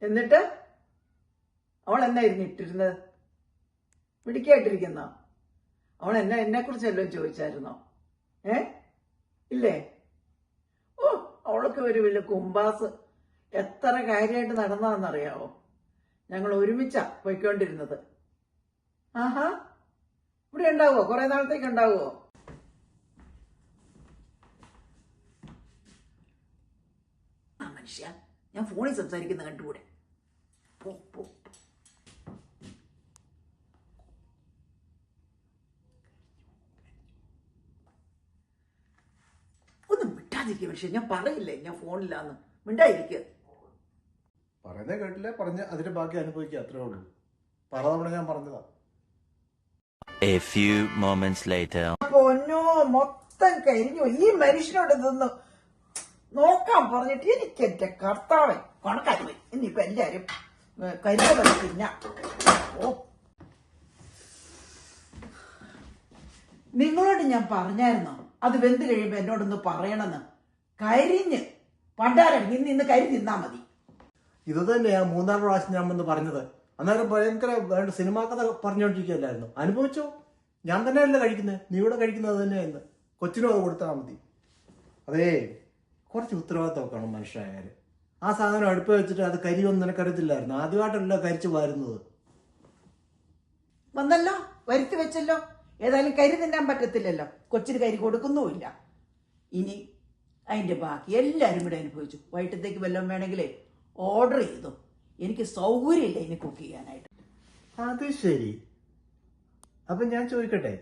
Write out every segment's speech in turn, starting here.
എന്നിട്ട് അവൾ എന്നായിരുന്നു ഇട്ടിരുന്നത്? പിടിക്കായിട്ടിരിക്കുന്നോ? അവൾ എന്നെ കുറിച്ച് എല്ലാം ചോദിച്ചായിരുന്നോ? ഇല്ലേ? ഓ, അവൾക്ക് ഒരു വലിയ കുമ്പാസ്. എത്ര കാര്യമായിട്ട് നടന്നതെന്നറിയാവോ? ഞങ്ങൾ ഒരുമിച്ചാ പോയിക്കൊണ്ടിരുന്നത്. ആഹാ, ഇവിടെ ഉണ്ടാവോ? കുറെ നാളത്തേക്ക് ഉണ്ടാവോ? ആ മനുഷ്യ, ഞാൻ ഫോണിൽ സംസാരിക്കുന്ന കണ്ടുകൂടെ? പോ പോ. ഒന്നും മിണ്ടാതിരിക്കുക മനുഷ്യ. ഞാൻ പറയില്ലേ ഞാൻ ഫോണില്ലാന്ന്. മിണ്ടായിരിക്കുക. പറയുന്നേ കേട്ടില്ല, പറഞ്ഞ് അതിന്റെ ബാക്കി അനുഭവിക്കുക, അത്രേ ഉള്ളൂ. പല തവണ ഞാൻ പറഞ്ഞതാ. A few moments later. പൊന്നോ, മൊത്തം കരിഞ്ഞു. ഈ മനുഷ്യനോട് ഇതൊന്ന് നോക്കാൻ പറഞ്ഞിട്ട് എനിക്ക് എന്റെ കർത്താവൻ കണക്കായി പോയി. ഇനിയിപ്പോ എല്ലാരും കരിഞ്ഞ പിന്നെ ഓ, നിങ്ങളോട് ഞാൻ പറഞ്ഞായിരുന്നോ അത് വെന്ത് കഴിയുമ്പോ എന്നോടൊന്ന് പറയണമെന്ന്? കരിഞ്ഞ് പണ്ടാരം ഇന്ന് കരി തിന്നാ മതി. ഇത് തന്നെയാ 3-4 പ്രാവശ്യം ഞാൻ വന്ന് പറഞ്ഞത്. അന്നേരം ഭയങ്കര വേണ്ട സിനിമാ കഥ പറഞ്ഞുകൊണ്ടിരിക്കുകയല്ലായിരുന്നു. അനുഭവിച്ചോ? ഞാൻ തന്നെയല്ല കഴിക്കുന്നത്, നീ ഇവിടെ കഴിക്കുന്നത് തന്നെയായിരുന്നു. കൊച്ചിനും അത് കൊടുത്താൽ മതി. അതേ, കുറച്ച് ഉത്തരവാദിത്തമൊക്കെ കാണും മനുഷ്യരായാല്. ആ സാധനം അടുപ്പ് വെച്ചിട്ട് അത് കരിയൊന്നും നിനക്കറിയത്തില്ലായിരുന്നു. ആദ്യമായിട്ടല്ല കരിച്ചു വരുന്നത്. വന്നല്ലോ, വരുത്തി വെച്ചല്ലോ. ഏതായാലും കരി തിന്നാൻ പറ്റത്തില്ലല്ലോ. കൊച്ചിന് കരി കൊടുക്കുന്നുമില്ല. ഇനി അതിന്റെ ബാക്കി എല്ലാരും കൂടെ അനുഭവിച്ചു. വൈകിട്ടത്തേക്ക് വല്ലതും വേണമെങ്കിലേ ഓർഡർ ചെയ്തു. എനിക്ക് സൗകര്യമില്ല ഇനി കുക്ക് ചെയ്യാനായിട്ട്. അത് ശരി. അപ്പൊ ഞാൻ ചോദിക്കട്ടെ,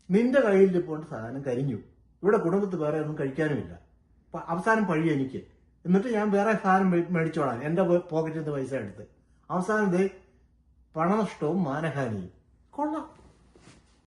നിന്റെ കയ്യിൽ ഇപ്പോൾ സാധനം കരിഞ്ഞു, ഇവിടെ കുടുംബത്തിൽ വേറെ ഒന്നും കഴിക്കാനുമില്ല, അവസാനം പഴി എനിക്ക്, എന്നിട്ട് ഞാൻ വേറെ സാധനം മേടിച്ചോളാം എന്റെ പോക്കറ്റിൽ നിന്ന് പൈസ എടുത്ത്, അവസാനം പണനഷ്ടവും മാനഹാനിയും. കൊള്ളാം.